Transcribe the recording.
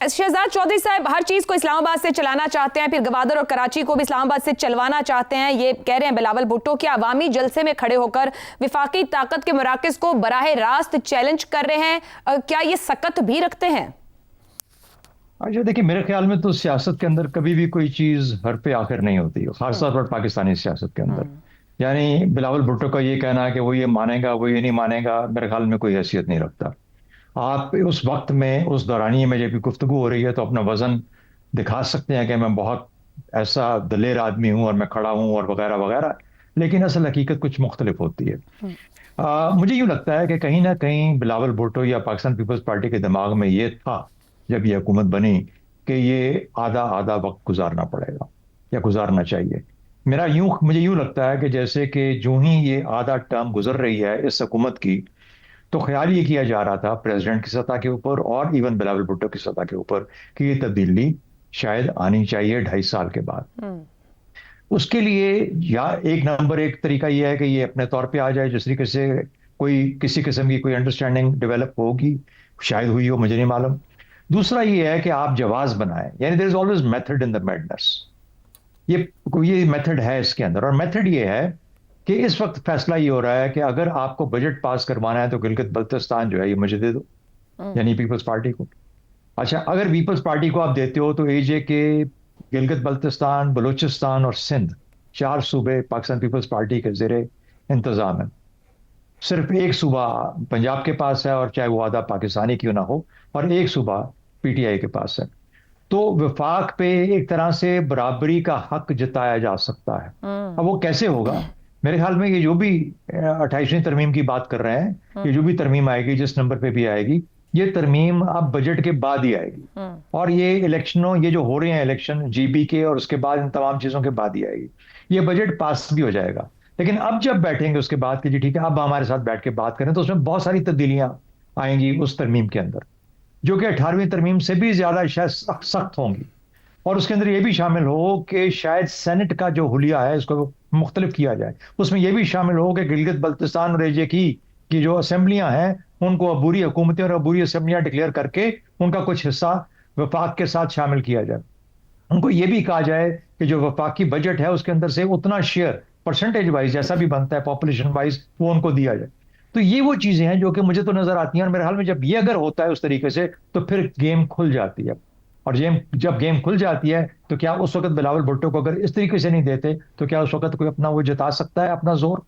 शहजाद चौधरी साहब हर चीज को इस्लामाबाद से चलाना चाहते हैं, फिर गवादर और कराची को भी इस्लामाबाद से चलवाना चाहते हैं। ये कह रहे हैं बिलावल भुट्टो कि अवामी जलसे में खड़े होकर विफाकी ताकत के मराकज को बराह रास्त चैलेंज कर रहे हैं। क्या ये सकत भी रखते हैं? अच्छा देखिए, मेरे ख्याल में तो सियासत के अंदर कभी भी कोई चीज हर पे आखिर नहीं होती है, खासतौर पर पाकिस्तानी सियासत के अंदर। यानी बिलावल भुट्टो का ये कहना है कि वो ये मानेगा वो ये नहीं मानेगा, मेरे ख्याल में कोई हैसियत नहीं रखता। आप उस वक्त में उस दौरानिए में जब भी गुफ्तगू हो रही है तो अपना वजन दिखा सकते हैं कि मैं बहुत ऐसा दलेर आदमी हूं और मैं खड़ा हूं और वगैरह वगैरह, लेकिन असल हकीकत कुछ मुख्तलिफ होती है। मुझे यूं लगता है कि कहीं ना कहीं बिलावल भुट्टो या पाकिस्तान पीपल्स पार्टी के दिमाग में ये था जब ये हुकूमत बनी कि ये आधा आधा वक्त गुजारना पड़ेगा या गुजारना चाहिए। मुझे यूं लगता है कि जैसे कि जो ही ये आधा टर्म गुजर रही है इस हुकूमत की, तो ख्याल ये किया जा रहा था प्रेसिडेंट की सतह के ऊपर और इवन बिलावल भुट्टो की सतह के ऊपर कि ये तब्दीली शायद आनी चाहिए 2.5 साल के बाद। उसके लिए या एक नंबर एक तरीका यह है कि ये अपने तौर पे आ जाए, जिस तरीके से कोई किसी किस्म की कोई अंडरस्टैंडिंग डेवलप होगी, शायद हुई हो, मुझे नहीं मालूम। दूसरा ये है कि आप जवाब बनाएं, यानी there is always method in the madness. ये मेथड है इसके अंदर, और मेथड ये है कि इस वक्त फैसला ये हो रहा है कि अगर आपको बजट पास करवाना है तो गिलगित बल्तिस्तान जो है ये मुझे दे दो, यानी पीपल्स पार्टी को। अच्छा, अगर पीपल्स पार्टी को आप देते हो तो एजे के गिलगित बल्तिस्तान, बलूचिस्तान और सिंध, 4 सूबे पाकिस्तान पीपल्स पार्टी के जेर इंतजाम है। सिर्फ एक सूबा पंजाब के पास है, और चाहे वो आधा पाकिस्तानी क्यों ना हो, और एक सूबा पीटीआई के पास है। तो वफाक पे एक तरह से बराबरी का हक जताया जा सकता है। अब वो कैसे होगा? मेरे ख्याल में ये जो भी 28वीं तरमीम की बात कर रहे हैं, ये जो भी तरमीम आएगी, जिस नंबर पे भी आएगी, ये तरमीम अब बजट के बाद ही आएगी। और ये जो हो रहे हैं इलेक्शन जीबी के, और उसके बाद इन तमाम चीजों के बाद ही आएगी। ये बजट पास भी हो जाएगा, लेकिन अब जब बैठेंगे उसके बाद कि जी ठीक है अब हमारे साथ बैठ के बात करें, तो उसमें बहुत सारी तब्दीलियां आएंगी उस तरमीम के अंदर, जो कि 18वीं तरमीम से भी ज्यादा शायद सख्त होंगी। और उसके अंदर यह भी शामिल हो कि शायद सेनेट का जो हुलिया है इसको मुख्तलिफ किया जाए। उसमें यह भी शामिल हो कि गिलगित बल्तिस्तान और एजे की जो असेंबलियां हैं उनको अबूरी हुकूमतें और अबूरी असेंबलियां डिक्लेयर करके उनका कुछ हिस्सा वफाक के साथ शामिल किया जाए। उनको यह भी कहा जाए कि जो वफाकी बजट है उसके अंदर से उतना शेयर परसेंटेज वाइज जैसा भी बनता है पॉपुलेशन वाइज वो उनको दिया जाए। तो ये वो चीजें हैं जो कि मुझे तो नजर आती हैं, और मेरे हाल में जब ये अगर होता है उस तरीके से तो फिर गेम खुल जाती है। और जब गेम खुल जाती है तो क्या उस वक्त बिलावल भुट्टो को अगर इस तरीके से नहीं देते तो क्या उस वक्त कोई अपना वो जता सकता है अपना जोर?